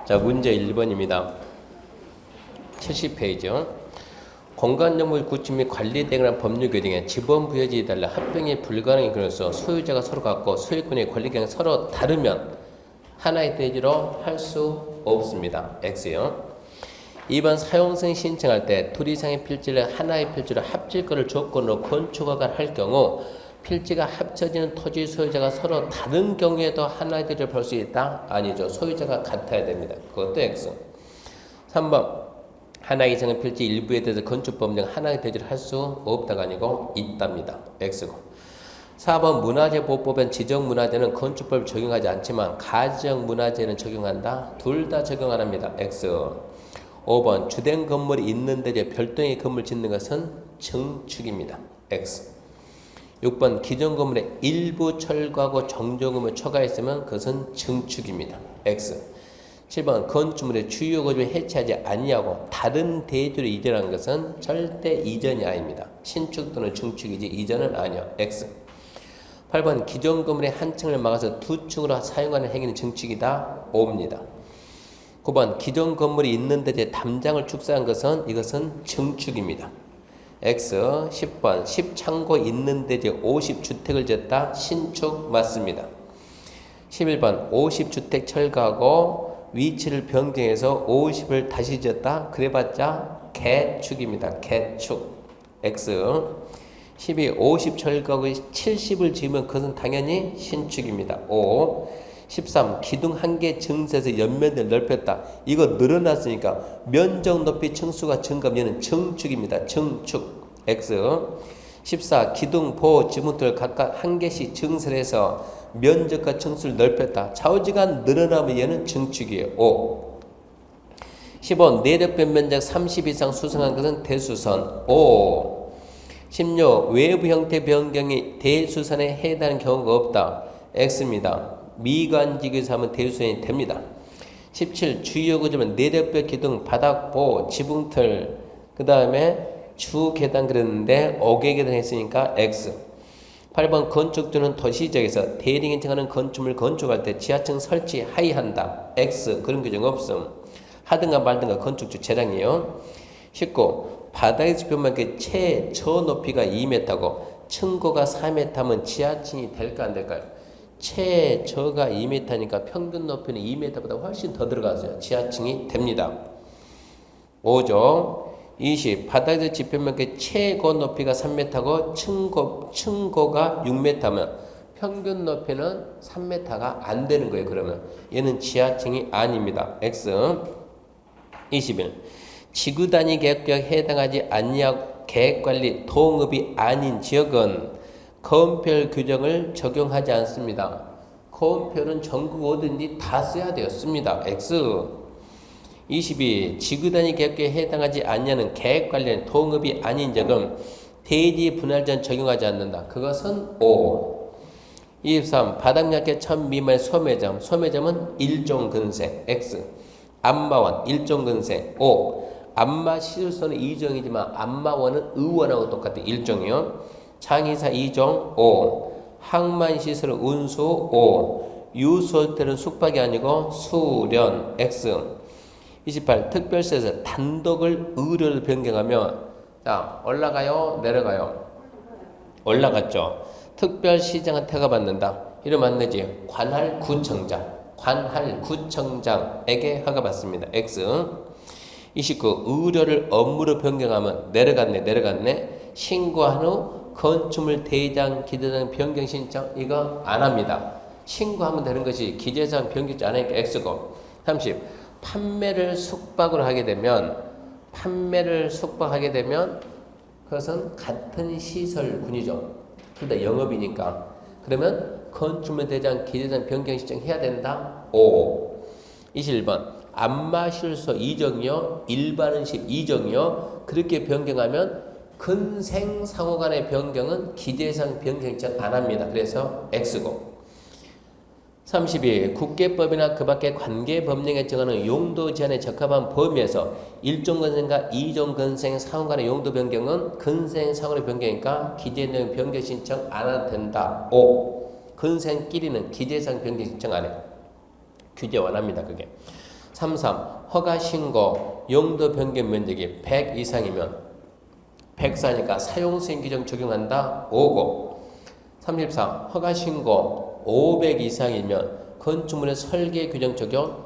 자, 문제 1번입니다. 70페이지요. 공간정보의 구축 및 관리 등이란 법률 규정에 지번 부여지에 달라 합병이 불가능한 경우에서 소유자가 서로 같고 소유권의 권리 경향이 서로 다르면 하나의 대지로 할 수 없습니다. X요. 2번 사용승 신청할 때 둘 이상의 필지를 하나의 필지로 합칠 것을 조건으로 건축허가를 할 경우 필지가 합쳐지는 토지 소유자가 서로 다른 경우에도 하나의 대지를 볼 수 있다? 아니죠. 소유자가 같아야 됩니다. 그것도 X. 3번 하나 이상의 필지 일부에 대해서 건축법 등 하나의 대지를 할 수 없다가 아니고 있답니다. X고. 4번 문화재보호법엔 지정문화재는 건축법을 적용하지 않지만 가정문화재는 적용한다. 둘 다 적용 안 합니다. X. 5번 주된 건물이 있는 데에 별도의 건물 짓는 것은 증축입니다. X. 6번 기존 건물에 일부 철거하고 정조금을 초과했으면 그것은 증축입니다. X. 7번 건축물의 주요 거주를 해체하지 아니하고 다른 대지로 이전한 것은 절대 이전이 아닙니다. 신축 또는 증축이지 이전은 아니요. X. 8번 기존 건물의 한 층을 막아서 두 층으로 사용하는 행위는 증축이다. O입니다. 9번 기존 건물이 있는 데에 담장을 축소한 것은 이것은 증축입니다. X. 10번 10창고 있는 데에 50주택을 짓다. 신축 맞습니다. 11번 50주택 철거하고 위치를 변경해서 50을 다시 짓다. 그래봤자 개축입니다. 개축. X. 12 50 철거하고 70을 지으면 그것은 당연히 신축입니다. O. 13 기둥 한 개 증세에서 옆면을 넓혔다. 이거 늘어났으니까 면적 높이 층수가 증가하면 얘는 증축입니다. 증축. X. 14 기둥 보호 지붕들 각각 한 개씩 증설해서 면적과 층수를 넓혔다. 좌우지간 늘어나면 얘는 증축이에요. O. 15 내력변 면적 30 이상 수성한 것은 대수선. O. 16 외부 형태 변경이 대수선에 해당하는 경우가 없다. X입니다. 미관지구에서 하면 대수선이 됩니다. 17 주요 구조는 내력벽 기둥 바닥 보호 지붕틀 그 다음에 주 계단 그랬는데 5개 계단 했으니까 X. 8번 건축주는 도시지역에서 대리인 층하는 건축물 건축할 때 지하층 설치 하의한다. X. 그런 규정 없음. 하든가 말든가 건축주 재량이에요. 19 바닥에서 보면 그 최저 높이가 2m고 층고가 4m면 지하층이 될까 안 될까요? 최저가 2m니까 평균 높이는 2m보다 훨씬 더 들어가서요. 지하층이 됩니다. 5조 20 바닥에서 지표면 그 최고 높이가 3m고 층고가 6m면 평균 높이는 3m가 안 되는 거예요. 그러면 얘는 지하층이 아닙니다. X. 21 지구 단위 계획에 해당하지 아니하고 계획관리 동업이 아닌 지역은 거음표율 규정을 적용하지 않습니다. 거음표는 전국 어딘지 다 써야 되었습니다. X. 22 지구 단위 계획에 해당하지 않냐는 계획 관련 동업이 아닌 적은 대지 분할 전 적용하지 않는다. 그것은 O. 23 바닥 얇게 1000 미만의 소매점 소매점은 일종 근생 X. 안마원 일종 근생 O. 안마 시술소는 2종이지만 안마원은 의원하고 똑같은 1종이요. 장의사 2종 O. 항만 시설은 운수 O. 유수호텔은 숙박이 아니고 수련 X. 28 특별시에서 단독을 의료로 변경하면 자 올라가요 내려가요 올라갔죠. 특별시장은 태가받는다. 이러면 안 되지. 관할구청장에게 허가받습니다. X. 29 의료를 업무로 변경하면 내려갔네 신고한 후 건축물 대장 기재장 변경 신청 이거 안 합니다. 신고하면 되는 것이 기재장 변경지 안 하니까 X고. 30 판매를 숙박으로 하게 되면 그것은 같은 시설군이죠. 둘 다 영업이니까. 그러면 건축물 대장 기재장 변경 신청해야 된다. O. 21번 안마실소 2종이요 일반음식 2종이요 그렇게 변경하면 근생상호 간의 변경은 기재상 변경 신청 안 합니다. 그래서 X고. 32 국계법이나 그 밖의 관계법령에 정하는 용도 제한에 적합한 범위에서 1종 근생과 2종 근생 상호 간의 용도 변경은 근생 상호의 변경이니까 기재령 변경 신청 안 해도 된다. O. 근생끼리는 기재상 변경 신청 안 해요. 규제 원합니다. 그게. 33. 허가 신고 용도 변경 면적이 100 이상이면 104니까 사용수행 규정 적용한다. 5고. 34. 허가 신고 500 이상이면 건축물의 설계 규정 적용.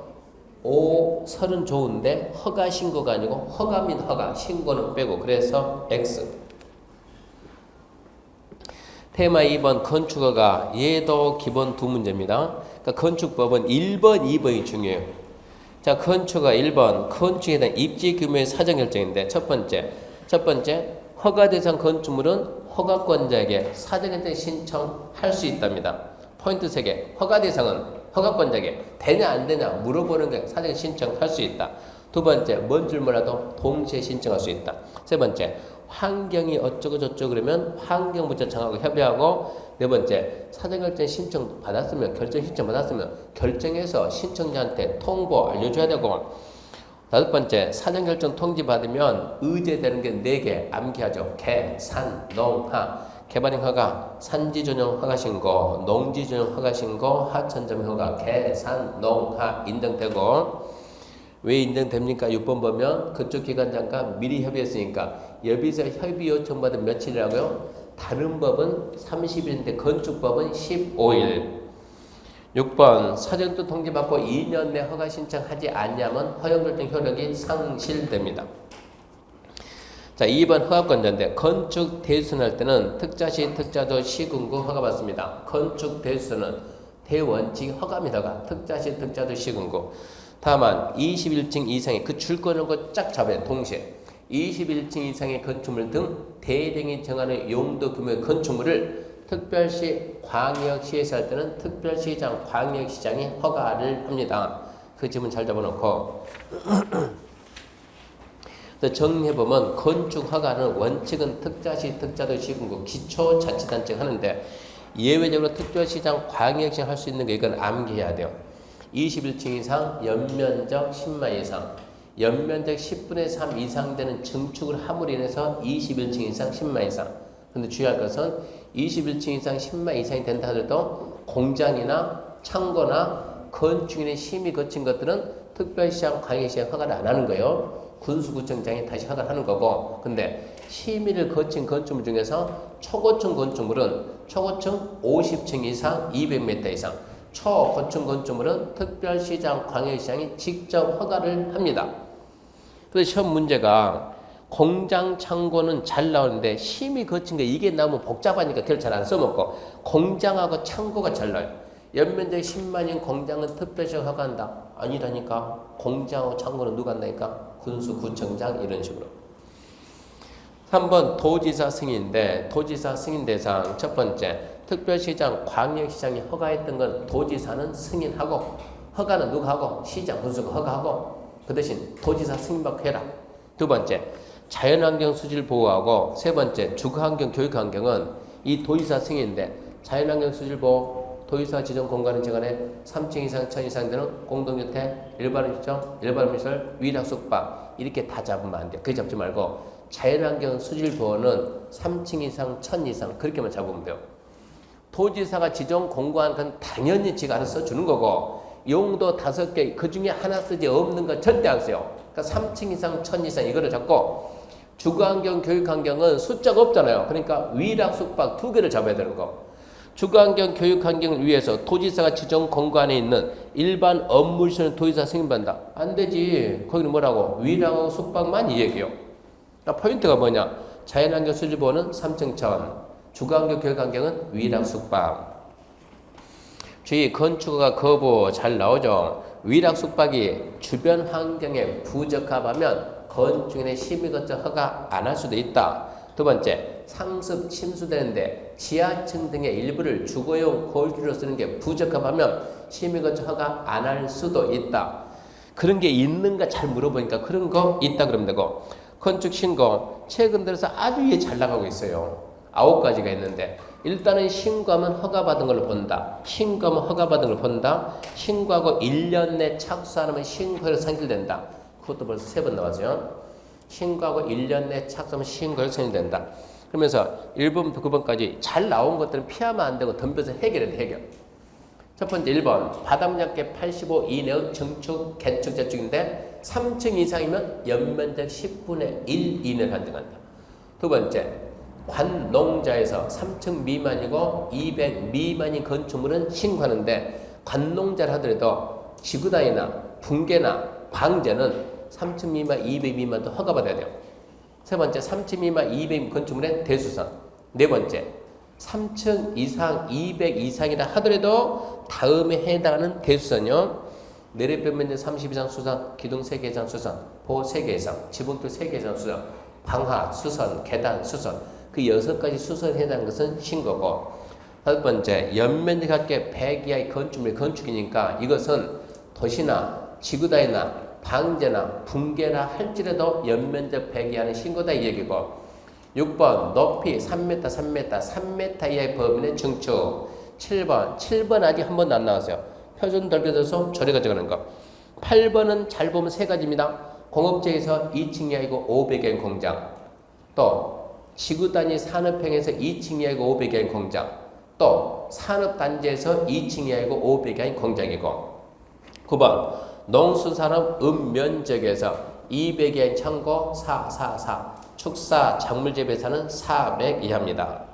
30 좋은데 허가 신고가 아니고 허가 및 허가 신고는 빼고 그래서 X. 테마 2번 건축허가. 얘도 기본 두 문제입니다. 그러니까 건축법은 1번, 2번이 중요해요. 자, 건축허가 1번 건축에 대한 입지 규모의 사전 결정인데 첫 번째 허가 대상 건축물은 허가권자에게 사전 결정 신청할 수 있답니다. 포인트 3개. 허가 대상은 허가권자에게 되냐 안 되냐 물어보는 게 사전 신청할 수 있다. 두 번째, 뭔 줄 몰라도 동시에 신청할 수 있다. 세 번째, 환경이 어쩌고 저쩌고 그러면 환경부처청하고 협의하고. 네 번째, 사전결정 신청 받았으면 결정 신청 받았으면 결정해서 신청자한테 통보 알려줘야 되고. 다섯 번째, 사전결정 통지 받으면 의제되는 게 4개 암기하죠. 개, 산, 농, 하. 개발행 허가, 산지 전용 허가 신고, 농지 전용 허가 신고, 하천점 허가, 개, 산, 농, 하 인정되고. 왜 인정됩니까? 6번 보면 그쪽 기관장과 미리 협의했으니까 여기서 협의 요청받은 며칠이라고요? 다른 법은 30일인데 건축법은 15일. 6번 사전도 통지받고 2년 내 허가 신청하지 않냐면 허용결정 효력이 상실됩니다. 자, 2번 허가권자인데 건축 대수할 때는 특자시 특자조 시군구 허가받습니다. 건축 대수는 대원칙 허가입니다. 허가. 특자시 특자조 시군구. 다만 21층 이상의 그 줄거리는 거 쫙 잡아요. 동시에 21층 이상의 건축물 등 대령이 정하는 용도 규모의 건축물을 특별시 광역시에서 할 때는 특별시장 광역시장이 허가를 합니다. 그 지문 잘 잡아놓고 정리해보면 건축 허가는 원칙은 특자시 특자도 시군구 기초자치단체가 하는데 예외적으로 특별시장 광역시장 할 수 있는 거 이건 암기해야 돼요. 21층 이상, 연면적 10만 이상, 연면적 10분의 3 이상 되는 증축을 함으로 인해서 21층 이상, 10만 이상. 근데 주의할 것은 21층 이상, 10만 이상이 된다 하더라도 공장이나 창고나 건축인의 심의 거친 것들은 특별시장, 광역시장 허가를 안 하는 거예요. 군수구청장이 다시 허가를 하는 거고. 근데 심의를 거친 건축물 중에서 초고층 건축물은 초고층 50층 이상, 200m 이상. 초고층 건축물은 특별시장, 광역시장이 직접 허가를 합니다. 그래서 시험 문제가 공장, 창고는 잘 나오는데 심의 거친 게 이게 나오면 복잡하니까 그걸 잘 안 써먹고 공장하고 창고가 잘 나와요. 연면적 10만인 공장은 특별시장 허가한다. 아니라니까. 공장하고 창고는 누가 한다니까? 군수구청장 이런 식으로. 3번 도지사 승인인데 도지사 승인 대상 첫 번째 특별시장, 광역시장이 허가했던 건 도지사는 승인하고 허가는 누가 하고? 시장, 군수가 허가하고 그 대신 도지사 승인받고 해라. 두 번째 자연환경 수질 보호하고 세 번째 주거환경, 교육환경은 이 도지사 승인인데 자연환경 수질 보호 도지사 지정 공간은 지간에 3층 이상, 1000 이상 되는 공동주택, 일반시청, 일반시설, 위락 숙박 이렇게 다 잡으면 안 돼요. 그렇게 잡지 말고 자연환경 수질 보호는 3층 이상, 1000 이상 그렇게만 잡으면 돼요. 도지사가 지정 공고한 건 당연히 지가 알아서 써주는 거고 용도 5개 그 중에 하나 쓰지 없는 건 절대 안 써요. 그러니까 3층 이상, 1000 이상 이거를 잡고 주거환경, 교육환경은 숫자가 없잖아요. 그러니까 위락 숙박 2개를 잡아야 되는 거. 주거환경, 교육환경을 위해서 도지사가 지정 공간에 있는 일반 업무시설은 도지사 승인받는다. 안 되지. 거기는 뭐라고? 위락하고 숙박만 이 얘기요. 그러니까 포인트가 뭐냐? 자연환경 수질보호는 3층 1000. 주거환경, 교육환경은 위락 숙박. 주의 건축허가 거부 잘 나오죠. 위락 숙박이 주변 환경에 부적합하면 건축인의 심의거쳐 허가 안 할 수도 있다. 두 번째, 상습 침수되는데 지하층 등의 일부를 주거용 거주로 쓰는 게 부적합하면 심의거쳐 허가 안 할 수도 있다. 그런 게 있는가 잘 물어보니까 그런 거 있다 그러면 되고 건축 신고 최근 들어서 아주 잘 나가고 있어요. 9가지가 있는데 일단은 신고하면 허가받은 걸로 본다. 신고하면 허가받은 걸로 본다. 신고하고 1년 내 착수 안 하면 신고를 상실된다. 그것도 벌써 3번 나왔어요. 신고하고 1년 내 착수하면 신고를 상실된다. 그러면서 1번부터 9번까지 잘 나온 것들은 피하면 안 되고 덤벼서 해결해. 첫 번째 1번 바닥면적 85 이내의 증축, 개축, 재축인데 3층 이상이면 연면적 10분의 1 이내를 한정한다. 두 번째 관농자에서 3층 미만이고 200 미만인 건축물은 신고하는데 관농자를 하더라도 지구단이나 붕괴나 방제는 3층 미만 200 미만도 허가받아야 돼요. 세 번째 3층 미만 200 건축물의 대수선. 네 번째 3층 이상 200 이상이라 하더라도 다음에 해당하는 대수선이요. 내리뼈 면적 30 이상 수선, 기둥 3개 이상 수선, 보호 3개 이상, 지붕틀 3개 이상 수선, 방하 수선, 계단 수선, 그 6가지 수선에 해당하는 것은 신고고. 다섯 번째 연면적 합계 100 이하의 건축물이 건축이니까 이것은 도시나 지구단이나 방제나 붕괴나 할지라도 연면적 100 이하는 신고다 이 얘기고. 6번 높이 3m, 3m, 3m 이하의 범인의 증축. 7번 아직 한 번도 안 나왔어요. 표준 넓혀져서 조례가 적어놓은 거. 8번은 잘 보면 세 가지입니다. 공업지에서 2층 이하이고 500개인 공장, 또 지구단위 산업행에서 2층 이하이고 500개인 공장, 또 산업단지에서 2층 이하이고 500개인 공장이고. 9번 농수산업 읍면적에서 200개인 창고 444, 축사 작물재배사는 400 이하입니다.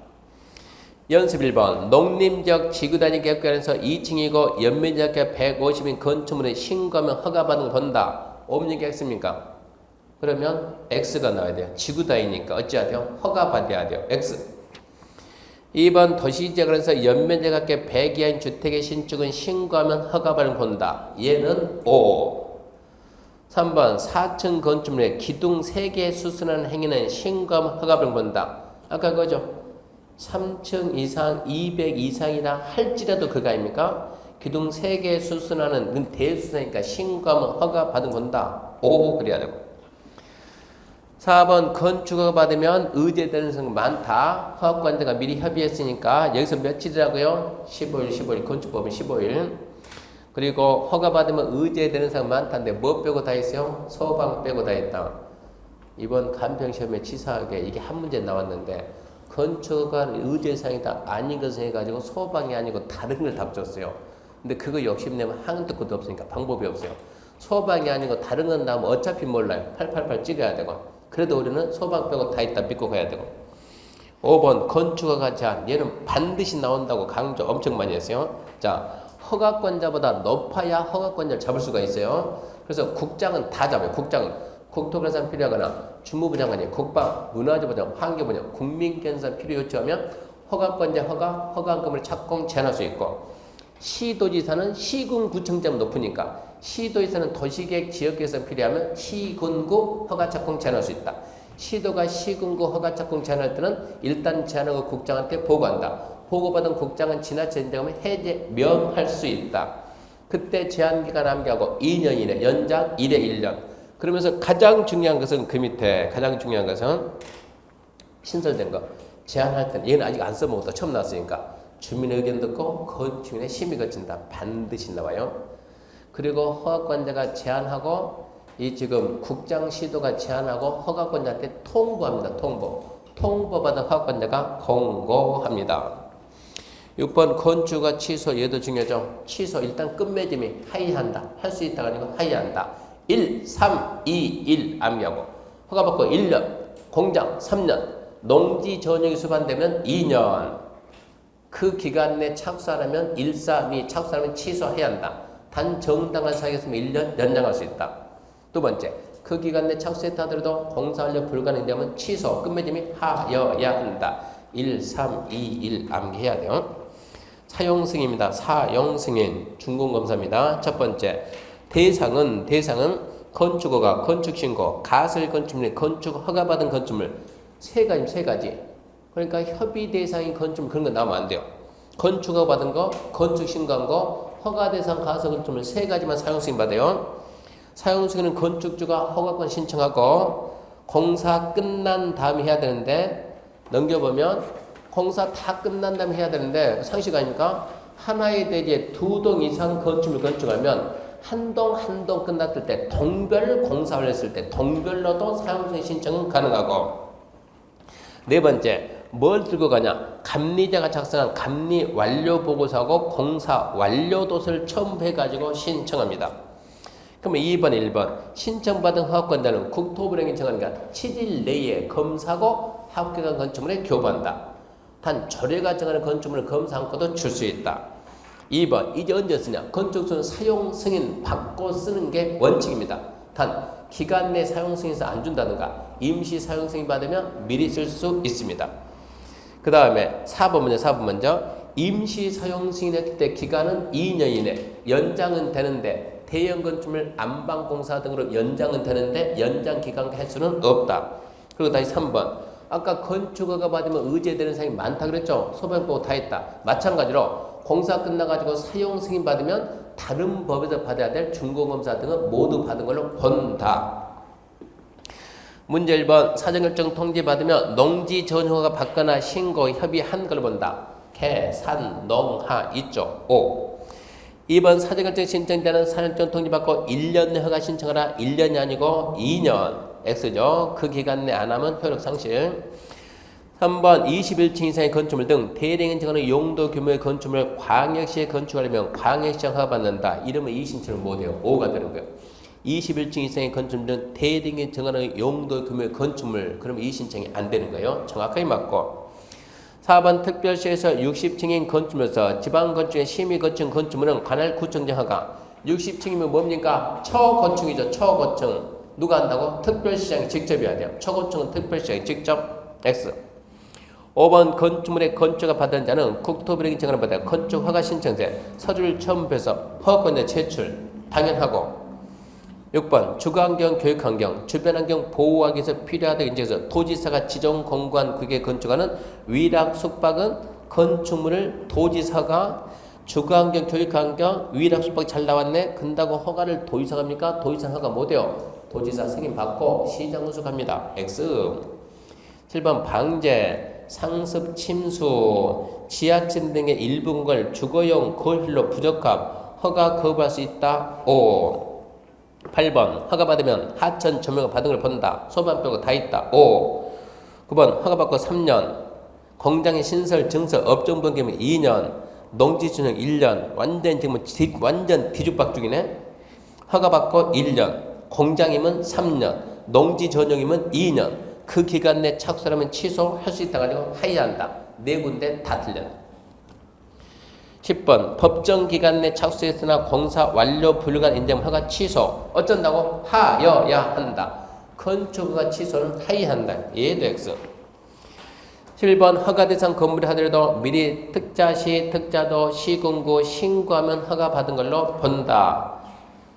연습 1번 농림적 지구단위 계획관에서 2층이고 연면적 150인 건축물의 신고하면 허가받은 걸 본다. 옵니까 X입니까? 그러면 X가 나와야 돼요. 지구단위니까 어찌해야 돼요? 허가받아야 돼요. X. 2번 도시지역에서 연면적 100 이하인 주택의 신축은 신고하면 허가받은 걸 본다. 얘는 O. 3번 4층 건축물에 기둥 3개 수선하는 행위는 신고하면 허가받은 걸 본다. 아까 그거죠. 3층 이상 200 이상이라 할지라도 그거 아닙니까? 기둥 3개 수선하는 대수선이니까 신고하면 허가받은 건다. 오 그래야 되고. 4번 건축허가 받으면 의제되는 사람 많다. 허가관자가 미리 협의했으니까 여기서 며칠이라고요? 15일 건축법은 15일. 그리고 허가받으면 의제되는 사람 많다는데 뭐 빼고 다 했어요? 소방 빼고 다 했다. 이번 간평시험에 치사하게 이게 한 문제 나왔는데 건축허가 의제사항이다 아닌 것을 해가지고 소방이 아니고 다른 걸 답 줬어요. 근데 그거 욕심내면 한도 끝도 없으니까 방법이 없어요. 소방이 아니고 다른 건 나오면 어차피 몰라요. 888 찍어야 되고. 그래도 우리는 소방 빼고 다 있다 믿고 가야 되고. 5번 건축허가 제한. 얘는 반드시 나온다고 강조 엄청 많이 했어요. 자, 허가권자보다 높아야 허가권자를 잡을 수가 있어요. 그래서 국장은 다 잡아요. 국장은 국토교산 필요하거나 주무부 장관이 국방, 문화재부 장관, 환경부, 국민견산 필요 요청하면 허가권자 허가금을 착공 제한할 수 있고, 시도지사는 시군구청장 높으니까 시도지사는 도시계획 지역계획상 필요하면 시군구 허가 착공 제한할 수 있다. 시도가 시군구 허가 착공 제한할 때는 일단 제한하고 국장한테 보고한다. 보고받은 국장은 지나쳐 인정하면 해제 명할 수 있다. 그때 제한기간 암기하고 2년 이내 연장 1회 1년. 그러면서 가장 중요한 것은 그 밑에 가장 중요한 것은 신설된 거 제한할 때는 얘는 아직 안 써먹었다. 처음 나왔으니까 주민의 의견 듣고 건축인의 심의 거친다. 반드시 나와요. 그리고 허가권자가 제한하고 이 지금 국장 시도가 제한하고 허가권자한테 통보합니다. 통보받은 허가권자가 공고합니다. 6번 건축허가 취소. 얘도 중요하죠. 취소 일단 끝맺음이 하이한다. 할 수 있다가 아니고 하이한다. 1, 3, 2, 1 암기하고 허가받고 1년, 공장 3년, 농지 전용이 수반되면 2년. 그 기간 내 착수 안 하면 1, 3, 2 착수 안 하면 취소해야 한다. 단 정당한 사항이었으면 1년 연장할 수 있다. 두 번째, 그 기간 내 착수했다 하더라도 공사 완료 불가능되면 취소, 끝맺음이 하여야 한다. 1, 3, 2, 1 암기해야 돼요. 사용승인입니다. 사용승인 준공검사입니다. 첫 번째, 대상은 건축허가, 건축신고, 가설 건축물, 건축 허가받은 건축물 세 가지. 그러니까 협의 대상인 건축물 그런 거 나오면 안 돼요. 건축허가 받은 거, 건축 신고한 거, 허가 대상 가설 건축물 세 가지만 사용승인 받아요. 사용승인은 건축주가 허가권 신청하고 공사 끝난 다음에 해야 되는데, 넘겨보면 공사 다 끝난 다음에 해야 되는데 상식 아닙니까? 하나의 대지에 2동 이상 건축물 건축하면 한 동 끝났을 때 동별 공사를 했을 때 동별로도 사용승인 신청은 가능하고. 네 번째, 뭘 들고 가냐? 감리자가 작성한 감리 완료 보고서하고 공사 완료 도서를 첨부해가지고 신청합니다. 그러면 2번, 1번 신청받은 허가권자는 국토부령이 정하니까 7일 내에 검사하고 합격한 건축물에 교부한다. 단 조례가 정하는 건축물을 검사 않고도 줄 수 있다. 2번 이제 언제 쓰냐? 건축소는 사용 승인 받고 쓰는 게 원칙입니다. 단 기간 내 사용 승인서 안 준다든가 임시 사용 승인 받으면 미리 쓸 수 있습니다. 그 다음에 4번 먼저 임시 사용 승인했을 때 기간은 2년 이내 연장은 되는데 대형 건축물 안방공사 등으로 연장은 되는데 연장 기간 횟수는 없다. 그리고 다시 3번 아까 건축허가 받으면 의제되는 사항이 많다 그랬죠? 소변보고 다 했다. 마찬가지로 공사 끝나가지고 사용 승인 받으면 다른 법에서 받아야 될 준공검사 등은 모두 받은 걸로 본다. 문제 1번 사전결정 통지 받으면 농지 전후가 받거나 신고 협의한 걸 본다. 개, 산, 농, 하 이쪽 5. 2번 사전결정 신청 때는 사전결정 통지 받고 1년 내 허가 신청하라. 1년이 아니고 2년 X죠. 그 기간 내 안 하면 효력 상실. 3번 21층 이상의 건축물 등 대량인 정하는 용도 규모의 건축물 광역시에 건축하려면 광역시장 허가받는다. 이러면 이 신청을 못해요. 5가 되는 거예요. 21층 이상의 건축물 등 대량인 정하는 용도 규모의 건축물 그러면 이 신청이 안 되는 거예요. 정확하게 맞고. 4번 특별시에서 60층인 건축물에서 지방건축의 심의거층 건축물은 관할 구청장 허가. 60층이면 뭡니까? 초고층이죠. 초고층. 누가 한다고? 특별시장이 직접 해야 돼요. 초고층은 특별시장이 직접 X. 5번 건축물의 건축허가 받은 자는 국토부령이 정하는 바다 건축 허가 신청세 서류를 첨부해서 허가권자 제출 당연하고. 6번 주거환경 교육환경 주변환경 보호하기 위해서 필요하다 인정해서 도지사가 지정 공간 구역에 건축하는 위락 숙박은 건축물을 도지사가 주거환경 교육환경 위락 숙박이 잘 나왔네 근다고 허가를 도지사가 합니까? 도지사 허가 못해요. 도지사 승인 받고 시장 우수합니다. X. 7번 방제 상습 침수 지하층 등의 일부 공간을 주거용 거실로 부적합 허가 거부할 수 있다. 5. 8번 허가받으면 하천 조명을 받은 걸 본다. 소방 빼고 다 있다. 5. 9번 허가받고 3년 공장의 신설 증설 업종 변경이면 2년 농지준용 1년 완전 뒤죽박죽이네. 허가받고 1년 공장이면 3년 농지 전용이면 2년 그 기간 내 착수하면 취소할 수 있다 가지고 하이한다. 네 군데 다 틀렸다. 10번 법정 기간 내 착수했으나 공사 완료 불가한 인정 허가 취소 어쩐다고? 하여야 한다. 건축허가 취소는 하이한다. 얘도 X. 7번 허가 대상 건물이 하더라도 미리 특자시, 특자도, 시군구 신고하면 허가 받은 걸로 본다.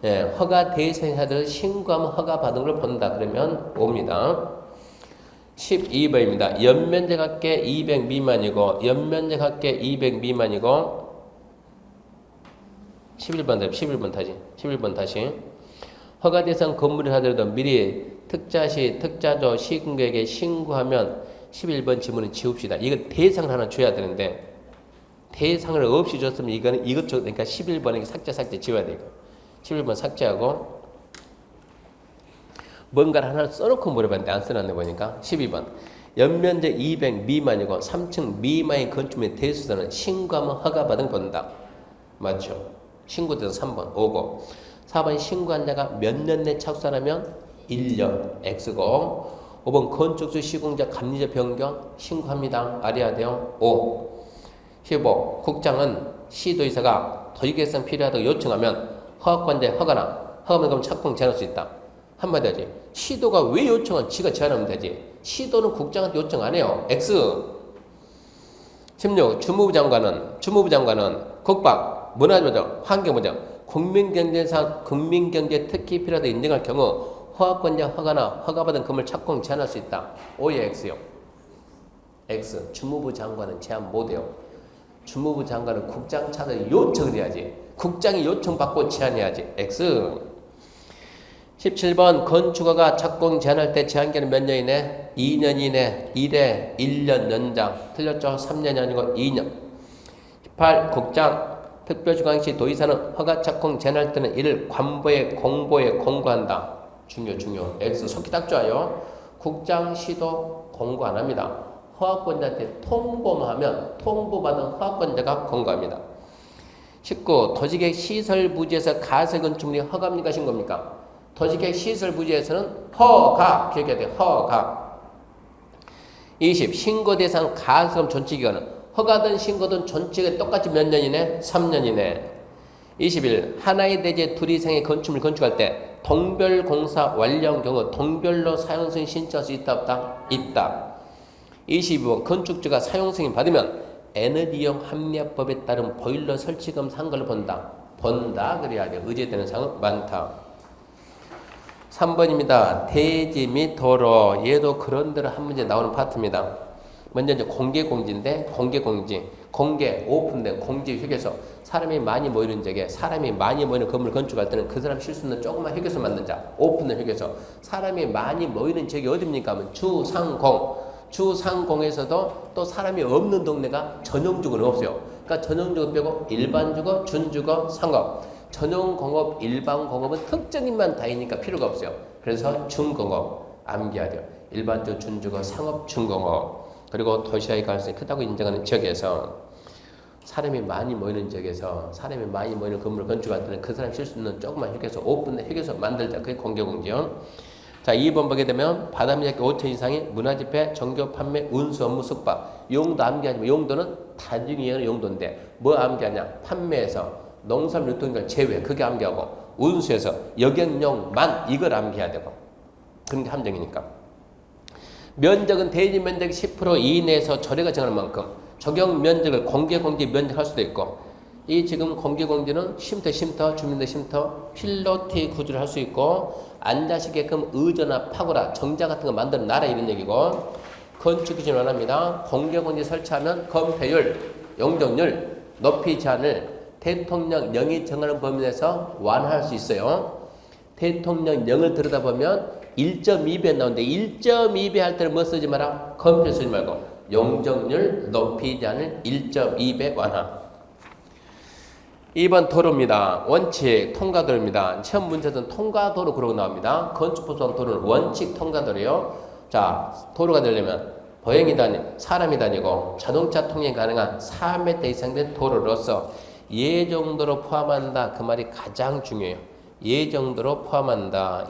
예, 허가 대상이 하더라도 신고하면 허가 받은 걸 본다. 그러면 옵니다. 12번입니다. 연면적 합계 200 미만이고 연면적 합계 200 미만이고 11번 다시 허가 대상 건물을 하더라도 미리 특자시, 특자조, 시군구에게 신고하면 11번 지문은 지웁시다. 이거 대상을 하나 줘야 되는데 대상을 없이 줬으면 이거는 이것저것 그러니까 11번에 삭제 지워야 돼요. 11번 삭제하고 뭔가를 하나 써놓고 물어봤는데 안 써놨네 보니까 12번 연면적 200 미만이고 3층 미만의 건축물의 대수자는 신고하면 허가받은 본다. 맞죠? 신고돼서 3번 오고 4번 신고한 자가 몇 년 내 착수하면 1년 X고 5번 건축수 시공자 감리자 변경 신고합니다. 알아야 돼요. 5. 15. 국장은 시도의사가 도의개선 필요하다고 요청하면 허가권자의 허가면 그럼 착공 제한할 수 있다. 한마디 하지. 시도가 왜 요청한 지가 제한하면 되지. 시도는 국장한테 요청 안 해요. X. 16. 주무부 장관은 국방, 문화조정, 환경보장, 국민경제상 국민경제 특히 필요하다 인정할 경우 허가권자 허가나 허가받은 건물 착공 제한할 수 있다. O의 X요. X. 주무부 장관은 제한 못해요. 주무부 장관은 국장 찾아 요청을 해야지. 국장이 요청받고 제한해야지. X. 17번 건축허가 착공 제한할 때 제한기간은 몇 년 이내? 2년 이내. 1회 1년 연장. 틀렸죠? 3년이 아니고 2년. 18. 국장 특별주관시 도의사는 허가 착공 제한할 때는 이를 관보에 공보에 공고한다. 중요. X 속기 딱 좋아요. 국장 시도 공고 안 합니다. 허가권자한테 통보받은 허가권자가 권고합니다. 19. 도시계획 시설 부지에서 가설 건축물이 허가입니까 신고입니까? 도시계획 시설 부지에서는 허가, 기억해야 돼요. 허가. 20. 신고 대상 가설 존치 기간은 허가든 신고든 존치가 똑같이 몇 년이네? 3년이네. 21. 하나의 대지에 둘 이상의 건축물을 건축할 때 동별 공사 완료한 경우 동별로 사용승인 신청할 수 있다 없다? 있다. 22번 건축주가 사용승인 받으면 에너지용 합리화법에 따른 보일러 설치금 산 걸로 본다. 그래야 돼. 의제되는 사항은 많다. 3번입니다. 대지 및 도로. 얘도 그런 대로 한 문제 나오는 파트입니다. 먼저 이제 공개공지인데 공개 오픈된 공지 휴게소. 사람이 많이 모이는 지역에 사람이 많이 모이는 건물 건축할 때는 그 사람 쉴 수 있는 조그만 휴게소 만들자. 오픈된 휴게소. 사람이 많이 모이는 지역이 어디입니까? 하면 주상공에서도 또 사람이 없는 동네가 전용주거는 없어요. 그러니까 전용주거 빼고 일반주거, 준주거, 상업. 전용공업, 일반공업은 특정인만 다니니까 필요가 없어요. 그래서 준공업 암기해야 돼요. 일반주거, 준주거, 상업, 준공업. 그리고 도시화의 가능성이 크다고 인정하는 지역에서 사람이 많이 모이는 지역에서 사람이 많이 모이는 건물을 건축할 때는 그 사람이 쉴 수 있는 조그만 휴게소, 오픈된 휴게소 만들자. 그게 공개공지요. 자, 2번 보게 되면 바다미역 5천 이상의 문화집회, 정교, 판매, 운수, 업무, 숙박. 용도 암기하지만 용도는 다중이하는 용도인데 뭐 암기하냐? 판매에서 농산물 유통기간 제외 그게 암기하고 운수에서 여객용만 이걸 암기해야 되고 그런 게 함정이니까. 면적은 대지 면적 10% 이내에서 조례가 정하는 만큼 적용 면적을 공개 면적할 수도 있고 이 지금 공개공지는 쉼터, 주민들 쉼터, 필로티 구조를 할 수 있고 앉아시게끔 의자나 파고라, 정자 같은 거 만드는 나라 이런 얘기고 건축 기준 원합니다. 공개공지 설치하면 건폐율, 용적률, 높이 제한을 대통령령이 정하는 범위 내에서 완화할 수 있어요. 대통령령을 들여다보면 1.2배 나오는데 1.2배 할 때는 뭐 쓰지 마라? 건폐율 쓰지 말고 용적률, 높이 제한을 1.2배 완화. 2번 도로입니다. 원칙 통과도로입니다. 시험 문제는 통과도로 그러고 나옵니다. 건축법상 도로는 원칙 통과도로요. 자, 도로가 되려면 보행이 다니고 사람이 다니고 자동차 통행이 가능한 4m 이상 된 도로로서 예정도로 포함한다. 그 말이 가장 중요해요. 예정도로 포함한다.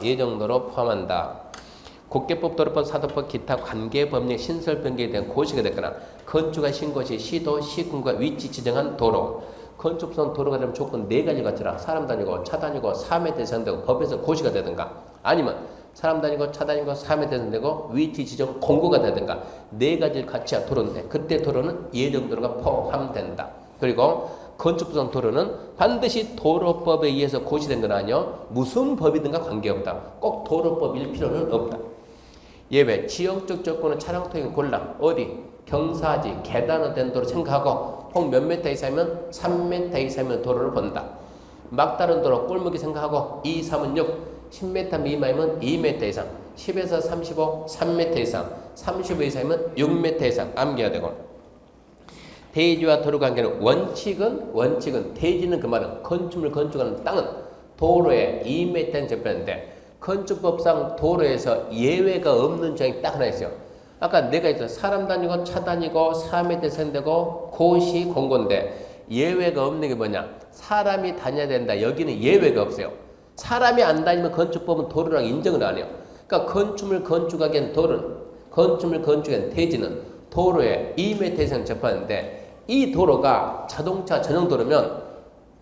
국계법, 도로법, 사도법, 기타 관계법령 신설 변경에 대한 고시가 됐거나 건축하신 것이 시도, 시군과 위치 지정한 도로. 건축성 도로가 되면 조건 4가지 같더라. 사람 다니고 차 다니고 4m 이상 되고 법에서 고시가 되든가 아니면 사람 다니고 차 다니고 4m 이상 되고 위치 지정 공고가 되든가 4가지를 같이 한 도로인데 그때 도로는 예정도로가 포함된다. 그리고 건축부상 도로는 반드시 도로법에 의해서 고시된 건 아니요. 무슨 법이든가 관계없다. 꼭 도로법일 필요는 없다. 예외 지역적 조건은 차량 통행 곤란 어디? 경사지 계단으로 된 도로 생각하고 폭 몇 미터 이상이면 3m 이상이면 도로를 본다. 막다른 도로 꿀목이 생각하고 2, 3은 6 10m 미만이면 2m 이상 10에서 35 3m 이상 35 이상이면 6m 이상 암기해야 되고 대지와 도로 관계는 원칙은 대지는 그 말은 건축물 건축하는 땅은 도로에 2m는 접근인데 건축법상 도로에서 예외가 없는 조항이 딱 하나 있어요. 아까 내가 있어 사람 다니고 차 다니고 4m 이상 되고 고시 공고인데 예외가 없는 게 뭐냐? 사람이 다녀야 된다. 여기는 예외가 없어요. 사람이 안 다니면 건축법은 도로랑 인정을 안 해요. 그러니까 건축물 건축하기엔 건축물 건축하기엔 대지는 도로에 2m 이상 접하는데 이 도로가 자동차 전용 도로면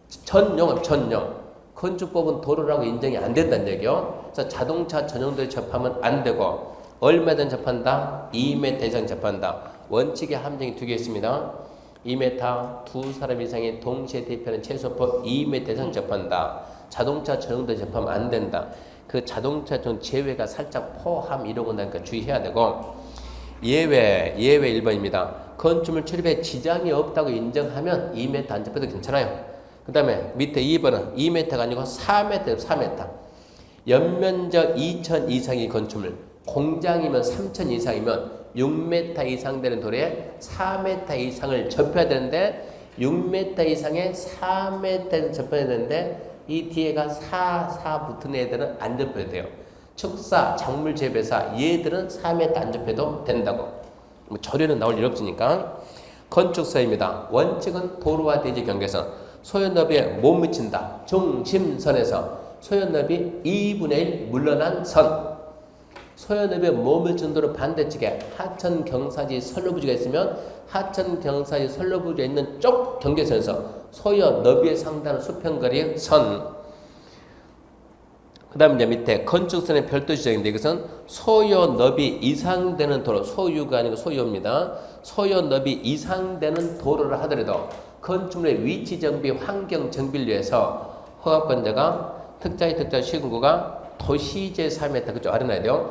전용 건축법은 도로라고 인정이 안 된다는 얘기요. 그래서 자동차 전용 도로에 접하면 안 되고 얼마든 접한다? 2m 이상 접한다. 원칙의 함정이 2개 있습니다. 2m, 두 사람 이상이 동시에 대피하는 최소폭 2m 이상 접한다. 자동차 전용도에 접하면 안 된다. 그 자동차 전 제외가 살짝 포함 이러고 나니까 주의해야 되고 예외 1번입니다. 건축물 출입에 지장이 없다고 인정하면 2m 안 접해도 괜찮아요. 그 다음에 밑에 2번은 2m가 아니고 4m. 연면적 2천 이상의 건축물 공장이면 3천 이상이면 6m 이상 되는 도로에 4m 이상을 접해야 되는데 6m 이상에 4m를 접해야 되는데 이 뒤에가 4 붙은 애들은 안 접해도 돼요. 축사, 작물재배사 얘들은 4m 안 접해도 된다고. 뭐 조례는 나올 일 없으니까. 건축서입니다. 원칙은 도로와 대지 경계선, 소요너비에 못 미친다. 중심선에서 소요너비 2분의 1 물러난 선. 소요너비에 못 미친 도로 반대쪽에 하천 경사지 선로부지가 있으면 하천 경사지 선로부지가 있는 쪽 경계선에서 소요너비에 상당한 수평거리의 선. 그 다음에 이제 밑에 건축선의 별도 지정인데 이것은 소요 너비 이상 되는 도로, 소유가 아니고 소요입니다. 소요 너비 이상 되는 도로를 하더라도 건축물의 위치 정비, 환경 정비를 위해서 허가권자가 특자의 시군구가 도시제 4m 그쪽 알아놔야 돼요.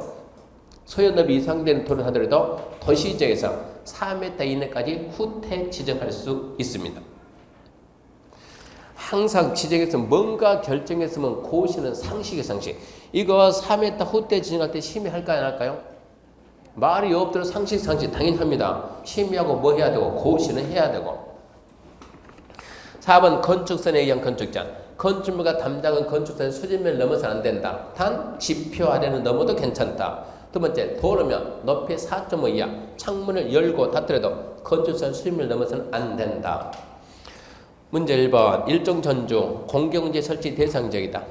소요 너비 이상 되는 도로를 하더라도 도시제에서 4m 이내까지 후퇴 지정할 수 있습니다. 항상 지정해서 뭔가 결정했으면 고시는 상식의 상식. 이거 4m 후퇴 지정할 때 심의할까요, 안 할까요? 말이 없더라도 상식 당연히 합니다. 심의하고 뭐 해야 되고 고시는 해야 되고. 4번 건축선에 의한 건축장. 건축물과 담당은 건축선 수준면을 넘어서는 안 된다. 단 지표 아래는 넘어도 괜찮다. 두 번째, 도로면 높이 4.5 이하 창문을 열고 닫더라도 건축선 수준면을 넘어서는 안 된다. 문제 1번 일종 전주 공경제 설치 대상지역이다.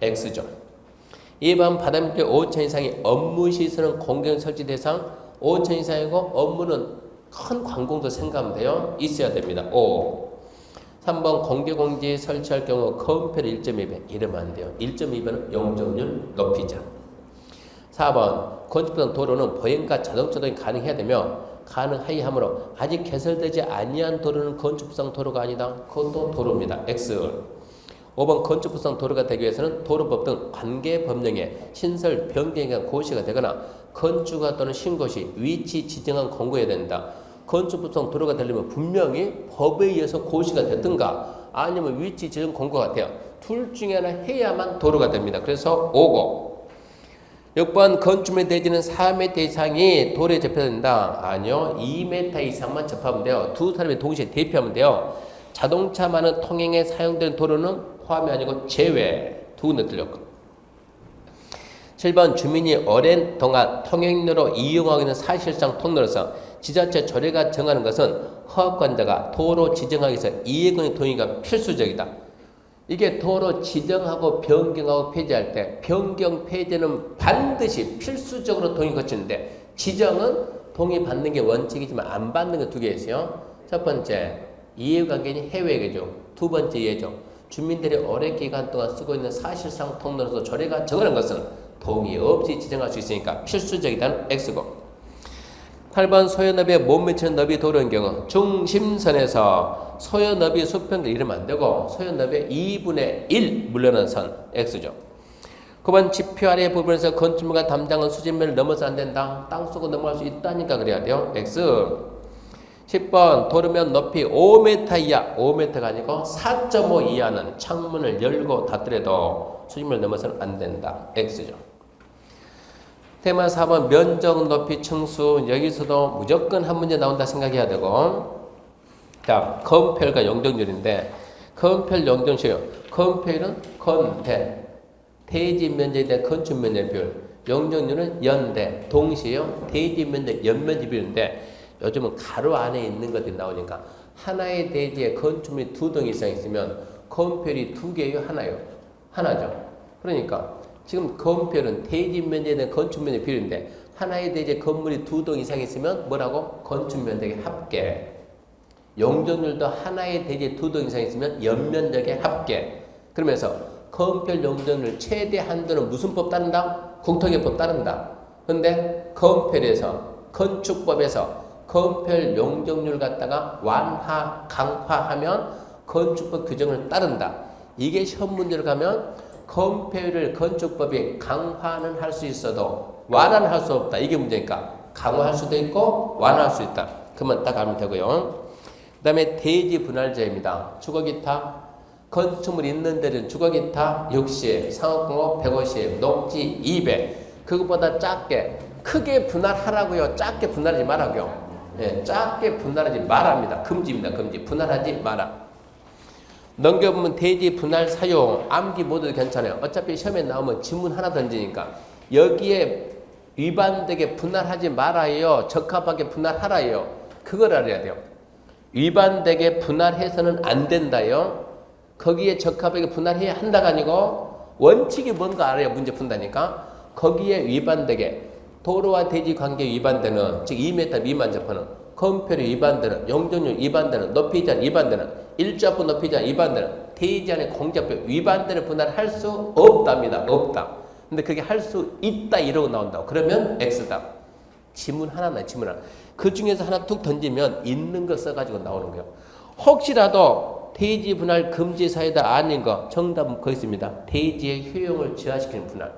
X죠. 2번 바다 밑에 5천 이상의 업무시설은 공경 설치 대상 5천 이상이고 업무는 큰 관공도 생각하면 돼요. 있어야 됩니다. O. 3번 공개공지 설치할 경우 건폐를 1.2배 이러면 안 돼요. 1.2배는 용적률 높이자. 4번 건축부상 도로는 보행과 자동차도 가능해야 되며 가능하이 하므로 아직 개설되지 아니한 도로는 건축부상 도로가 아니다. 그것도 도로입니다. X. 5번 건축부상 도로가 되기 위해서는 도로법 등 관계법령에 신설 변경에 관한 고시가 되거나 건축가 또는 신고시 위치 지정한 공고해야 된다. 건축부상 도로가 되려면 분명히 법에 의해서 고시가 됐든가 아니면 위치 지정 공고가 돼요. 둘 중에 하나 해야만 도로가 됩니다. 그래서 5고 6번 건축물의 대지는 4m 이상이 도로에 접해된다. 아니요. 2m 이상만 접하면 돼요. 두 사람이 동시에 대피하면 돼요. 자동차 많은 통행에 사용되는 도로는 포함이 아니고 제외. 두 군데 틀렸고. 7번 주민이 오랜 동안 통행로로 이용하고 있는 사실상 통로로서 지자체 조례가 정하는 것은 허가권자가 도로 지정하기 위해서 이해권의 동의가 필수적이다. 이게 도로 지정하고 변경하고 폐지할 때 변경 폐지는 반드시 필수적으로 동의 거치는데 지정은 동의 받는 게 원칙이지만 안 받는 게 두 개 있어요. 첫 번째 이해관계인 해외계죠. 두 번째 이해죠. 주민들이 오랜 기간 동안 쓰고 있는 사실상 통로로서 조례가 정하는 것은 동의 없이 지정할 수 있으니까 필수적이다는 X고. 8번 소요너비에 못 미치는 너비 도로인 경우 중심선에서 소요너비 수평을 이루면 안 되고 소요너비의 2분의 1 물러난 선 X죠. 9번 지표 아래 부분에서 건축물과 담당은 수직면을 넘어서 안 된다. 땅속으로 넘어갈 수 있다니까 그래야 돼요. X. 10번 도로면 높이 5m 이하 5m가 아니고 4.5 이하는 창문을 열고 닫더라도 수직면을 넘어서는 안 된다. X죠. 테마 4번 면적 높이 층수 여기서도 무조건 한 문제 나온다 생각해야 되고 자 건폐율과 용적률인데 건폐율 용적률이요. 건폐율은 건대 대지 면적에 대한 건축 면적 비율 용적률은 연대 동시에요. 대지 면적 연면적 비율인데 요즘은 가로 안에 있는 것들이 나오니까 하나의 대지에 건축물이 2동 이상 있으면 건폐율이 2개요 하나요? 하나죠. 그러니까 지금 건폐율은 대지 면적에 대한 건축 면적 비율인데 하나의 대지에 건물이 2동 이상 있으면 뭐라고? 건축 면적의 합계. 용적률도 하나의 대지에 2동 이상 있으면 연면적의 합계. 그러면서 건폐율 용적률 최대 한도는 무슨 법 따른다? 국토개법 따른다. 근데 건폐율에서 건축법에서 건폐율 용적률 갖다가 완화, 강화하면 건축법 규정을 따른다. 이게 시험 문제로 가면 건폐율을 건축법이 강화는 할 수 있어도 완화는 할 수 없다. 이게 문제니까 강화할 수도 있고 완화할 수 있다. 그만 딱 알면 되고요. 그 다음에 대지 분할제입니다. 주거기타 건축물 있는 데는 주거기타 60, 상업공업 150, 녹지 200 그것보다 작게 크게 분할하라고요. 작게 분할하지 말라고요. 예, 작게 분할하지 말합니다. 금지입니다. 금지. 분할하지 마라. 넘겨보면 대지 분할 사용 암기 모두 괜찮아요. 어차피 시험에 나오면 지문 하나 던지니까 여기에 위반되게 분할하지 말아요. 적합하게 분할하라요. 그걸 알아야 돼요. 위반되게 분할해서는 안 된다요. 거기에 적합하게 분할해야 한다가 아니고 원칙이 뭔가 알아야 문제 푼다니까. 거기에 위반되게 도로와 대지 관계 위반되는, 즉 2m 미만 접하는, 건폐율 위반되는, 용적률 위반되는, 높이 제한 위반되는, 일자부 높이 제한 위반되는, 대지 안의 공작법 위반되는 분할을 할 수 없답니다. 없다. 근데 그게 할 수 있다 이러고 나온다고. 그러면 X다. 지문 하나나 지문 하나. 그 중에서 하나 툭 던지면 있는 거 써가지고 나오는 거예요. 혹시라도 대지 분할 금지 사유다 아닌 거 정답은 거기 있습니다. 대지의 효용을 저하시키는 분할.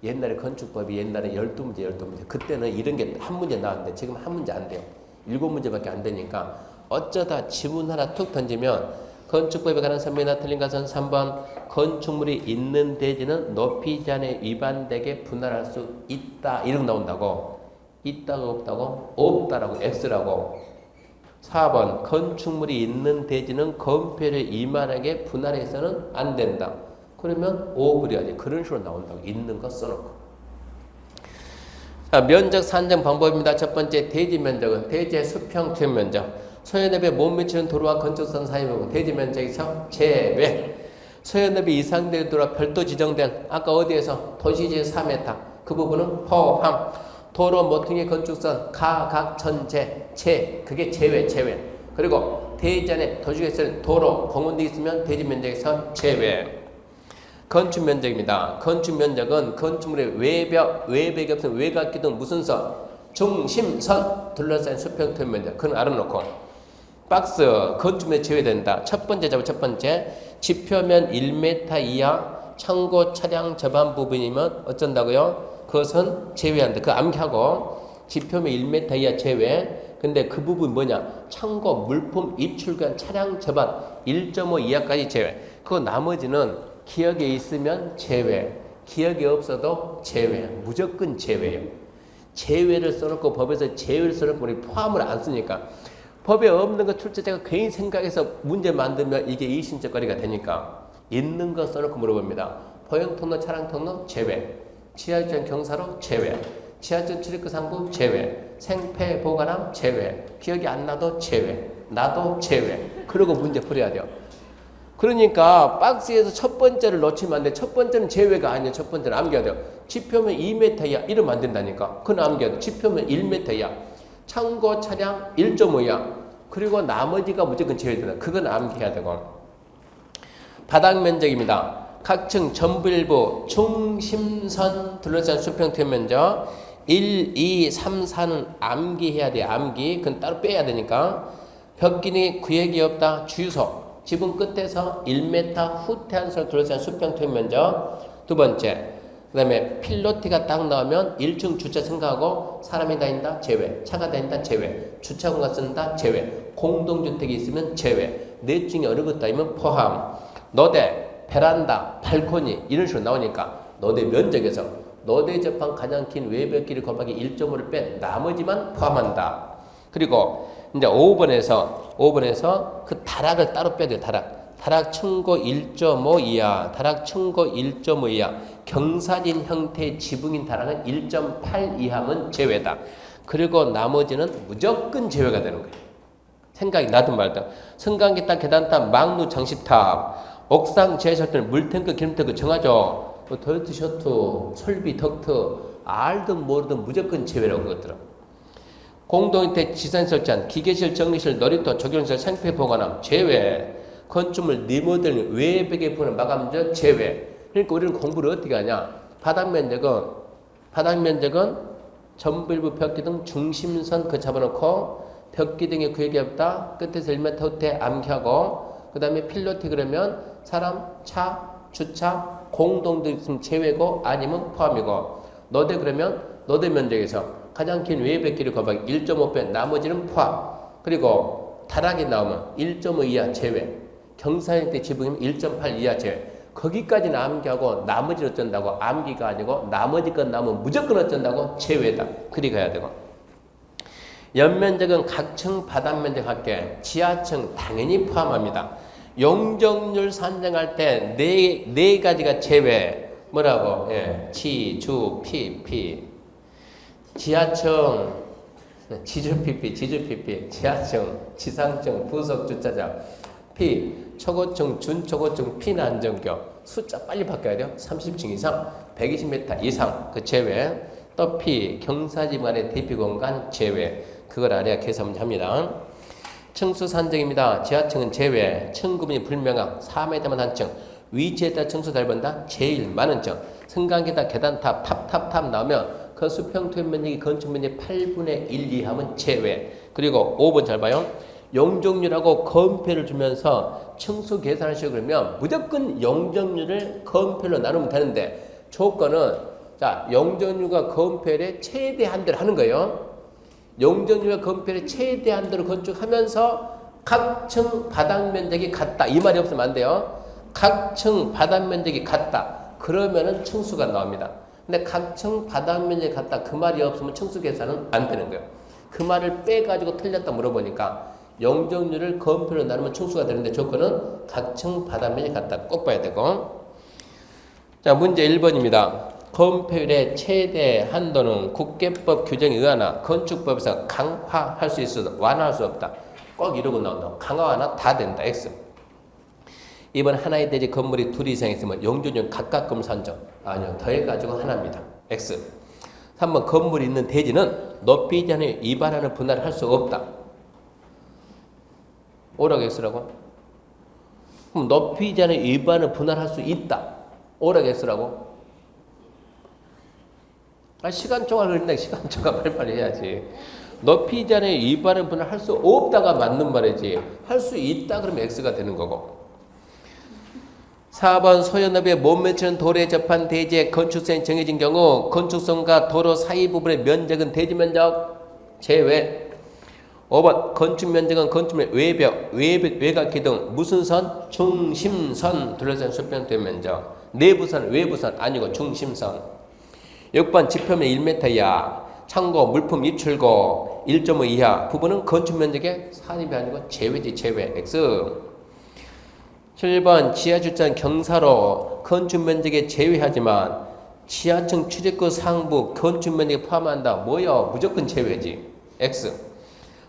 옛날에 건축법이 옛날에 12문제, 12문제. 그때는 이런 게 한 문제 나왔는데 지금 한 문제 안 돼요. 7문제밖에 안 되니까 어쩌다 지문 하나 툭 던지면 건축법에 관한 설명이나 틀린 것은 3번 건축물이 있는 대지는 높이 제한에 위반되게 분할할 수 있다. 이런 거 나온다고. 있다가 없다고? 없다라고. X라고. 4번 건축물이 있는 대지는 건폐율에 이만하게 분할해서는 안 된다. 그러면 O 그려야지. 그런 식으로 나온다고. 있는 거 써놓고. 자, 면적 산정 방법입니다. 첫 번째 대지 면적은 대지의 수평 투입 면적. 소요너비에 못 미치는 도로와 건축선 사이 부분 대지 면적에서 제외. 소요너비 이상될 도로와 별도 지정된 아까 어디에서 도시지 4m 그 부분은 포함. 도로 모퉁이 건축선 각 전제 제 그게 제외. 그리고 대지 안에 도시에서 도로 공원이 있으면 대지 면적에서 제외. 건축 면적입니다. 건축 면적은 건축물의 외벽이 없는 외곽 기둥 무슨 선? 중심선 둘러싸인 수평 투입 면적. 그건 알아놓고. 박스 건축물에 제외된다. 첫 번째 잡아 첫 번째. 지표면 1m 이하 창고 차량 접안 부분이면 어쩐다고요? 그것은 제외한다. 그거 암기하고. 지표면 1m 이하 제외. 근데 그 부분 뭐냐? 창고 물품 입출간 차량 접안 1.5 이하까지 제외. 그 나머지는 기억에 있으면 제외, 기억이 없어도 제외, 무조건 제외예요. 제외를 써놓고 법에서 제외를 써놓고 우리 포함을 안 쓰니까 법에 없는 거 출제자가 괜히 생각해서 문제 만들면 이게 이신적거리가 되니까 있는 거 써놓고 물어봅니다. 보행통로, 차량통로 제외, 지하주행 경사로 제외, 지하철 출입구 상부 제외, 생폐보관함 제외, 기억이 안 나도 제외, 나도 제외. 그러고 문제 풀어야 돼요. 그러니까 박스에서 첫 번째를 놓치면 안 돼. 첫 번째는 제외가 아니에요. 첫 번째는 암기해야 돼요. 지표면 2m 이하 이러면 안 된다니까. 그건 암기해야 돼. 지표면 1m 이하. 창고 차량 1.5 이하. 그리고 나머지가 무조건 제외된다. 그건 암기해야 되고. 바닥 면적입니다. 각층 전부 일부 중심선 둘러싼 수평 투입 면적 1, 2, 3, 4는 암기해야 돼. 암기. 그건 따로 빼야 되니까. 벽 기능에 구역이 없다. 주유소. 지붕 끝에서 1m 후퇴한선을 둘러싼 수평 투입 면적. 두 번째, 그 다음에 필로티가 딱 나오면 1층 주차 생각하고 사람이 다닌다 제외, 차가 다닌다 제외, 주차 공간 쓴다 제외, 공동주택이 있으면 제외, 넷 중에 어느 것도 아니면 포함. 너대, 베란다, 발코니 이런 식으로 나오니까 너대 면적에서 너대 접한 가장 긴 외벽 길이 곱하기 1.5를 뺀 나머지만 포함한다. 그리고 이제 5번에서 그 다락을 따로 빼야 돼요. 다락 층고 1.5 이하, 다락 층고 1.5 이하, 경사진 형태의 지붕인 다락은 1.8 이하면 제외다. 그리고 나머지는 무조건 제외가 되는 거예요. 생각이 나든 말든. 승강기 탑, 계단탑, 막루 장식탑, 옥상 제설들, 물탱크, 기름탱크 정하죠. 토요트 셔트, 설비, 덕트, 알든 모르든 무조건 제외라고 그것들은. 공동주택 지산 설치한 기계실, 정리실, 놀이터, 조경실, 생폐보관함 제외. 건축물 리모델링 외벽에 부는 마감재 제외. 그러니까 우리는 공부를 어떻게 하냐? 바닥 면적은 전부 일부 벽기둥 중심선 그 잡아놓고 벽기둥에 구역이 없다. 끝에서 1m 후퇴 암기하고 그 다음에 필로티 그러면 사람, 차, 주차, 공동도 있으면 제외고 아니면 포함이고 너대 그러면 너대 면적에서 가장 긴 외벽 길이 곱하기 1.5 뺀 나머지는 포함. 그리고 다락이 나오면 1.5 이하 제외. 경사형태 지붕이면 1.8 이하 제외. 거기까지는 암기하고 나머지는 어쩐다고? 암기가 아니고 나머지 건 나오면 무조건 어쩐다고? 제외다. 그리 가야 되고. 연면적은 각층 바닥 면적 할게. 지하층 당연히 포함합니다. 용적률 산정할 때 네 가지가 제외. 뭐라고? 예. 지, 주, 피. 지하층, 지주PP, 지하층, 지상층, 부속 주차장. P, 초고층, 준초고층, 피난정교. 숫자 빨리 바꿔야 돼요. 30층 이상, 120m 이상 그 제외. 또 P, 경사지간의 대피공간 제외. 그걸 알아야 계산 문제 합니다. 층수 산정입니다. 지하층은 제외. 층 구분이 불명확. 4m만 한 층. 위치에 따라 층수 잘 본다. 제일 많은 층. 승강기다 계단탑 탑 나오면 그 수평 토양 면적이 건축 면적 8분의 1 이하면 제외. 그리고 5번 잘 봐요. 용적률하고 건폐를 주면서 층수 계산하시고 그러면 무조건 용적률을 건폐로 나누면 되는데 조건은 자 용적률과 건폐를 최대한대로 하는 거예요. 용적률과 건폐를 최대한대로 건축하면서 각 층 바닥 면적이 같다. 이 말이 없으면 안 돼요. 각 층 바닥 면적이 같다. 그러면은 층수가 나옵니다. 근데 각 층 바닥 면적이 같다. 그 말이 없으면 층수 계산은 안 되는 거예요. 그 말을 빼가지고 틀렸다 물어보니까 용적률을 건폐로 나누면 층수가 되는데 조건은 각 층 바닥 면적이 같다. 꼭 봐야 되고. 자, 문제 1번입니다. 건폐율의 최대 한도는 국계법 규정에 의하나 건축법에서 강화할 수 있어도 완화할 수 없다. 꼭 이러고 나온다. 강화 완화 다 된다. X. 이번 하나의 대지 건물이 둘 이상 있으면 용적률 각각 건물 산정. 아니요. 더해가지고 하나입니다. X. 3번 건물이 있는 대지는 높이 제한을 위반하는 분할을 할 수 없다. 오라고 X라고? 그럼 높이 제한을 위반하는 분할할 수 있다. 오라고 X라고? 시간 초과를 그린다. 시간 초과 빨리빨리 해야지. 높이 제한을 위반하는 분할할 수 없다가 맞는 말이지. 할 수 있다 그러면 X가 되는 거고. 4번 소연업에 못 미치는 도로에 접한 대지의 건축성이 정해진 경우 건축성과 도로 사이 부분의 면적은 대지 면적 제외. 5번 건축면적은 건축물 외벽 기둥 무슨 선? 중심선 둘러싼 수평토의 면적. 내부선 외부선 아니고 중심선. 6번 지표면 1m 이하 창고 물품 입출고 1.5 이하 부분은 건축면적의 산입이 아니고 제외지 제외. X. 7번 지하주차장 경사로 건축면적에 제외하지만 지하층 출입구 상부 건축면적에 포함한다. 뭐야? 무조건 제외지. X.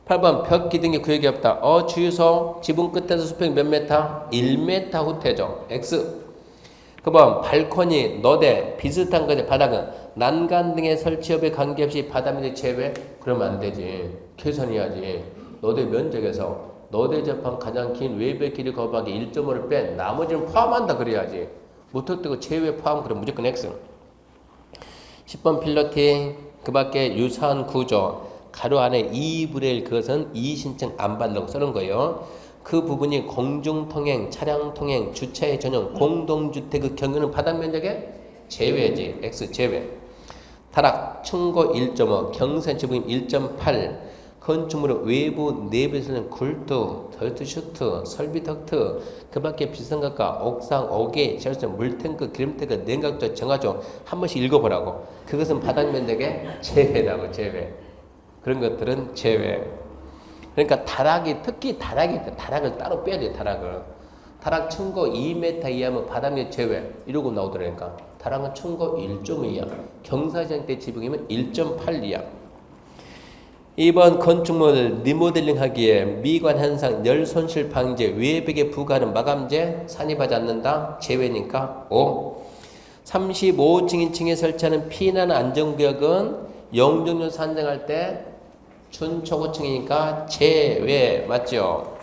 8번 벽 기둥의 구역이 없다. 주유소 지붕 끝에서 수평 몇 메타? 1m 후퇴죠. X. 9번 발코니, 너대, 비슷한 것의 바닥은 난간 등의 설치업에 관계없이 바닥면적 제외? 그러면 안 되지. 계산해야지. 너대 면적에서 너대 접한 가장 긴 외벽 길이 곱하기 1.5를 뺀 나머지는 포함한다 그래야지. 무턱대고 제외 포함 그럼 무조건 X. 10번 필로티 그 밖에 유사한 구조 가로 안에 2분의 1 그것은 이의신청 안 받는다고 쓰는 거예요. 그 부분이 공중통행, 차량통행, 주차의 전용, 공동주택의 경우는 바닥면적의 제외지. X 제외. 타락, 층고 1.5, 경사 지붕 1.8, 건축물의 외부 내부에서는 굴뚝, 덜트 슈트, 설비 덕트, 그 밖에 비싼 것과 옥상, 옥외, 쉘터, 물탱크, 기름탱크, 냉각조, 정화조 한 번씩 읽어보라고. 그것은 바닥면적의 제외라고 제외. 그런 것들은 제외. 그러니까 타락이 특히 타락을 따로 빼야 돼. 타락 층고 2m 이하면 바닥면 제외 이러고 나오더라니까. 타락은 층고 1.5 이하, 경사지형 때 지붕이면 1.8 이하. 2번 건축물 리모델링 하기에 미관 현상, 열 손실 방제, 외벽에 부과하는 마감재 산입하지 않는다. 제외니까 5. 35층인 층에 설치하는 피난 안전구역은 용적률 산정할 때 준초고층이니까 제외 맞죠?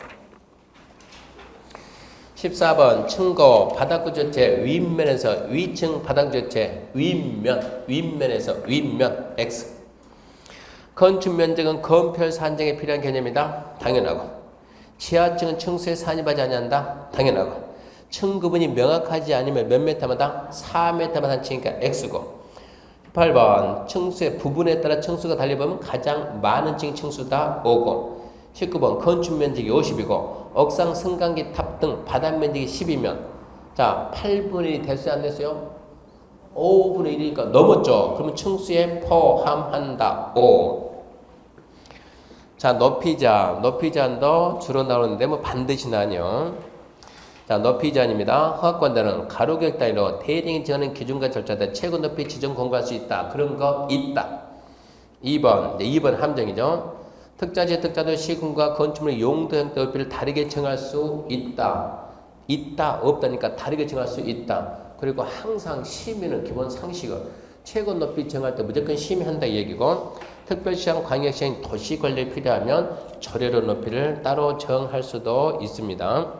14번 층고 바닥구 교체 윗면에서 위층 바닥 교체 윗면에서 윗면 X. 건축 면적은 건폐율 산정에 필요한 개념이다. 당연하고. 지하층은 층수에 산입하지 아니한다. 당연하고. 층 구분이 명확하지 않으면 몇 메타마다 4m만 한 층이니까 X고. 8번 층수의 부분에 따라 층수가 달리보면 가장 많은 층이 층수다. 5고. 19번 건축 면적이 50이고 옥상 승강기 탑 등 바닥 면적이 10이면 자 8분의 1이 됐어요 안 됐어요? 5분의 1이니까 넘었죠. 그러면 층수에 포함한다. 5. 자 높이 제한도 주로 나오는데 뭐 반드시 나뉘어. 자 높이 제한입니다. 허가권자는 가로격 단위로 대ring이 정하는 기준과 절차에 최고 높이 지정 공고할 수 있다. 그런 거 있다. 2번, 2번 함정이죠. 특자지, 특자도 시군과 건축물의 용도, 형태, 높이를 다르게 정할 수 있다. 있다, 없다니까 다르게 정할 수 있다. 그리고 항상 심의는 기본 상식은 최고 높이 정할 때 무조건 심의한다 이 얘기고, 특별시장, 광역시장, 도시관리에 필요하면 조례로 높이를 따로 정할 수도 있습니다.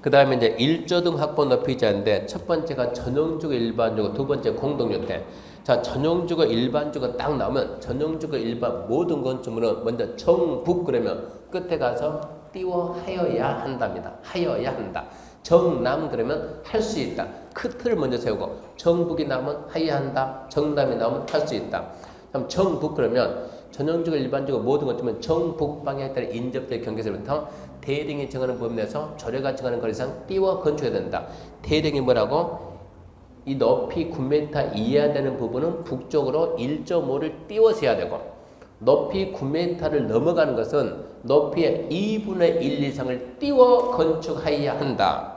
그 다음에 이제 1조등 확보 높이자인데, 첫 번째가 전용주거 일반주거, 두 번째 공동주택. 자, 전용주거 일반주거 딱 나오면 전용주거 일반 모든 건축물은 먼저 정북 그러면 끝에 가서 띄워 하여야 한답니다. 하여야 한다. 정남 그러면 할 수 있다. 그 틀을 먼저 세우고, 정북이 나오면 하여야 한다. 정남이 나오면 할 수 있다. 그럼 정북 그러면 전용주거 일반주거 모든 건축물은 정북 방향에 따라 인접될 경계선부터 대령이 정하는 범위 내에서 조례가 정하는 거리상 띄워 건축해야 된다. 대령이 뭐라고? 이 높이 9m 이하 되는 부분은 북쪽으로 1.5를 띄워서 해야 되고, 높이 9m를 넘어가는 것은 높이의 2분의 1 이상을 띄워 건축하여야 한다.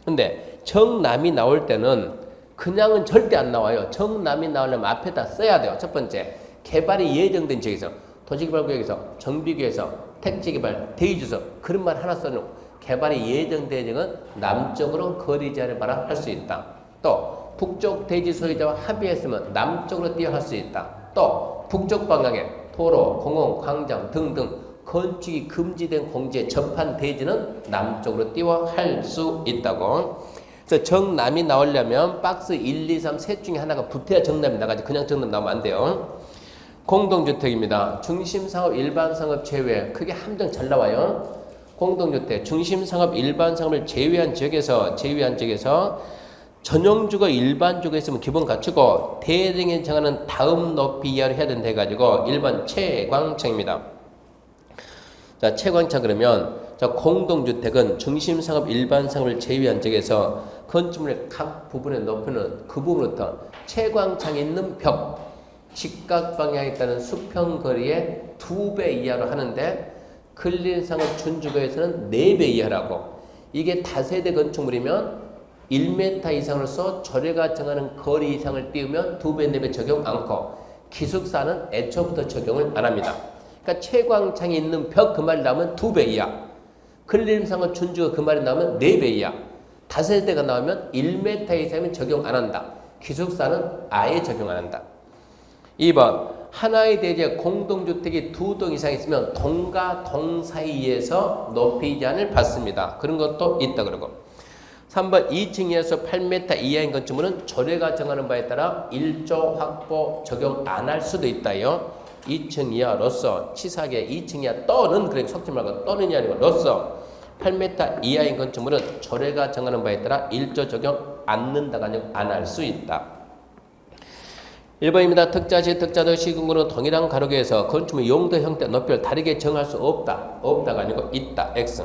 근데 정남이 나올 때는 그냥은 절대 안 나와요. 정남이 나오려면 앞에다 써야 돼요. 첫 번째, 개발이 예정된 지역에서, 도시개발구역에서, 정비구에서, 택지개발, 대의주소 그런 말 하나 써놓고, 개발이 예정된 지역은 남쪽으로 거리 제한을 바라 할 수 있다. 또 북쪽 대지 소유자와 합의했으면 남쪽으로 띄어 할 수 있다. 또 북쪽 방향에 도로, 공원, 광장 등등 건축이 금지된 공지에 접한 대지는 남쪽으로 띄워 할 수 있다고. 그래서 정남이 나오려면 박스 1, 2, 3 셋 중에 하나가 붙어야 정남이 나가지 그냥 정남 나오면 안 돼요. 공동주택입니다. 중심상업, 일반상업 제외. 크게 함정 잘 나와요. 공동주택, 중심상업, 일반상업을 제외한 지역에서 전용주거, 일반주거 있으면 기본 갖추고 대령이 정하는 다음 높이 이하로 해야 된다 해가지고 1번 채광청입니다. 자, 채광청 그러면 자, 공동주택은 중심상업, 일반상업을 제외한 지역에서 건축물의 각 부분의 높이는 그 부분부터 채광창이 있는 벽, 직각 방향에 따른 수평거리의 2배 이하로 하는데, 근린상업 준주거에서는 4배 이하라고. 이게 다세대 건축물이면 1m 이상으로서 조례가 정하는 거리 이상을 띄우면 2배, 4배 적용 않고, 기숙사는 애초부터 적용을 안 합니다. 그러니까 채광창이 있는 벽 그 말이 나오면 2배 이하, 근린상업 준주거 그 말이 나오면 4배 이하, 다세대가 나오면 1m 이상이면 적용 안 한다. 기숙사는 아예 적용 안 한다. 2번, 하나의 대지에 공동주택이 2동 이상 있으면 동과 동 사이에서 높이 제한을 받습니다. 그런 것도 있다 그러고. 3번, 2층에서 8m 이하인 건축물은 조례가 정하는 바에 따라 1조 확보 적용 안 할 수도 있다요. 2층 이하로서 치사하게 2층 이하 또는, 그래 속지 말고 또는이 아니고 로서 8m 이하인 건축물은 조례가 정하는 바에 따라 1조 적용 않는다가 아니고 안 할 수 있다. 1번입니다. 특자시, 특자도 시군구는 동일한 가로교에서 건축물 용도, 형태, 높이를 다르게 정할 수 없다. 없다가 아니고 있다. X.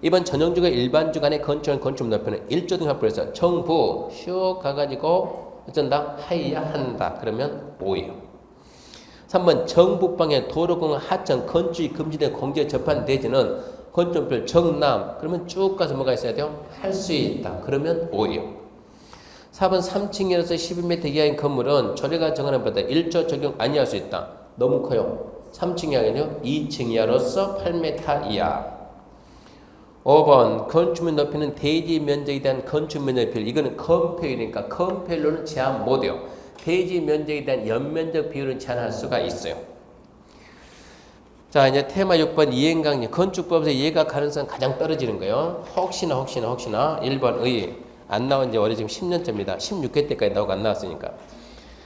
2번 전용주거 일반주 간의 건축물 높이는 1조 등 확보해서 정부 슉 가가지고 어쩐다? 하여야 한다. 그러면 O예요. 3번 정북방의 도로공원 하천 건축이 금지된 공지에 접한 대지는 건축물 정남 그러면 쭉 가서 뭐가 있어야 돼요? 할 수 있다. 그러면 O예요. 4번 3층이라서 12m 이하인 건물은 조례가 정하는 바다 1조 적용 아니할 수 있다. 너무 커요. 3층 이하는요. 2층 이하로서 8m 이하. 5번 건축물 높이는 대지 면적에 대한 건축물 높이를, 이거는 컴페일이니까 컴페일로는 제한 못해요. 대지 면적에 대한 연면적 비율은 제한할 수가 있어요. 자, 이제 테마 6번 이행강령. 건축법에서 이해가 가능성 가장 떨어지는 거예요. 혹시나 1번 의 안 나온 지 올해 지금 10년째입니다. 16회 때까지 나오고 안 나왔으니까.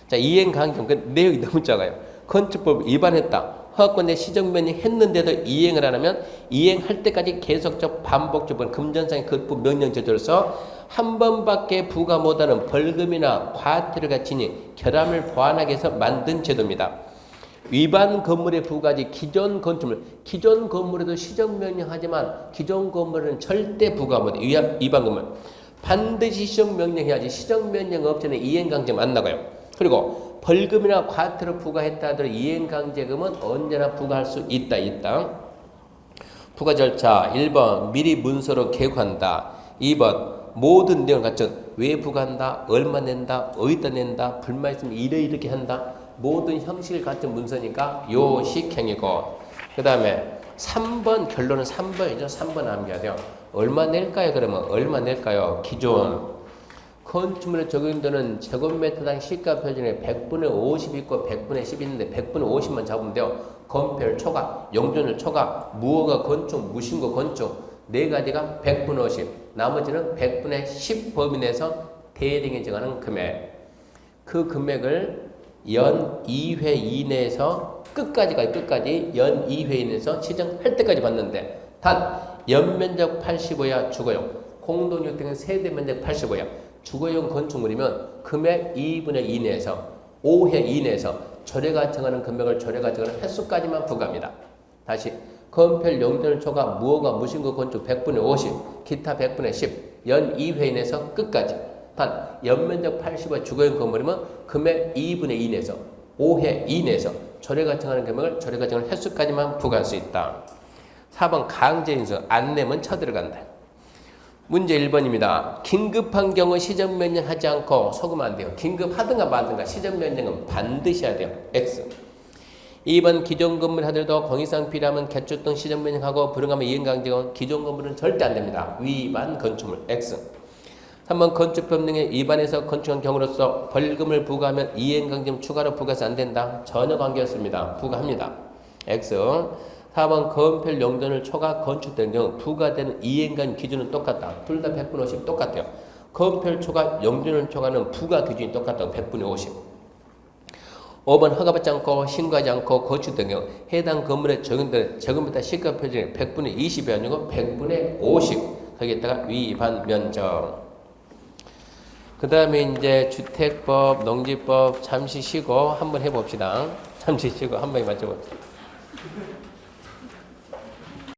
자, 이행강령. 그 내용이 너무 작아요. 건축법 위반했다. 허가권의 시정면이 했는데도 이행을 안 하면 이행할 때까지 계속적 반복적인 금전상의 거부 명령 제도로서 한 번밖에 부과 못하는 벌금이나 과태료 같이 결함을 보완하기 위해서 만든 제도입니다. 위반 건물에 부과하지 기존 건물에도 시정명령하지만 기존 건물은 절대 부과 못해. 위반 건물 반드시 시정명령해야지. 시정명령 없이는 이행강제금 안 나가요. 그리고 벌금이나 과태료 부과했다 하더라도 이행강제금은 언제나 부과할 수 있다. 부과 절차 1번 미리 문서로 계획한다. 2번 모든 내용을 갖춘 왜 부과한다, 얼마 낸다, 어디다 낸다, 불만 있으면 이렇게 한다. 모든 형식을 갖춘 문서니까 요식행이고 그 다음에 3번 결론은 3번이죠. 3번 암기해야 돼요. 얼마 낼까요? 그러면 얼마 낼까요? 기존 건축물에 적용되는 제곱미터당 시가 표준에 100분의 50 있고 100분의 10 있는데 100분의 50만 잡으면 돼요. 건폐율 초과, 용적률 초과, 무허가 건축, 무신고 건축 네 가지가 100분의 50 나머지는 100분의 10 범위 내에서 대등에 정하는 금액 그 금액을 연 2회 이내에서 끝까지 연 2회 이내에서 시정할 때까지 받는데 단 연면적 85야 주거용 공동주택 등 세대면적 85야 주거용 건축물이면 금액 2분의 2 내에서 5회 이내에서 조례가 정하는 금액을 조례가 정하는 횟수까지만 부과합니다. 다시 건폐율 용적률 초과 무허가 무신고 건축 100분의 50 기타 100분의 10 연 2회 이내에서 끝까지 단 연면적 85의 주거용 건물이면 금액 2분의 2 내에서 5회 이내에서 조례가 정하는 금액을 조례가 정하는 횟수까지만 부과할 수 있다. 4번 강제인수 안 내면 쳐들어간다. 문제 1번입니다. 긴급한 경우 시정 면제하지 않고 속으면 안 돼요. 긴급하든가 말든가 시정 면제는 반드시 해야 돼요. X. 2번 기존 건물 하더라도 공익상 필요하면 개축 등 시정 면제하고 불응하면 이행강제는 기존 건물은 절대 안 됩니다. 위반 건축물 X. 3번 건축법 등에 위반해서 건축한 경우로서 벌금을 부과하면 이행강제는 추가로 부과해서 안 된다. 전혀 관계없습니다. 부과합니다. X. 4번 건폐율 용적률 초과 건축된 경우 부과되는 이행간 기준은 똑같다. 둘 다 100분의 50 똑같아요. 건폐율 초과 용적률 초과는 부과 기준이 똑같다고 100분의 50. 5번 허가받지 않고 신고하지 않고 건축된 경우 해당 건물에 적용되는 제곱미터 시가 표준이 100분의 20이 아니고 100분의 50. 거기에다가 위반 면적. 그 다음에 이제 주택법, 농지법 잠시 쉬고 한번 해봅시다. 잠시 쉬고 한 번에 맞춰봅시다.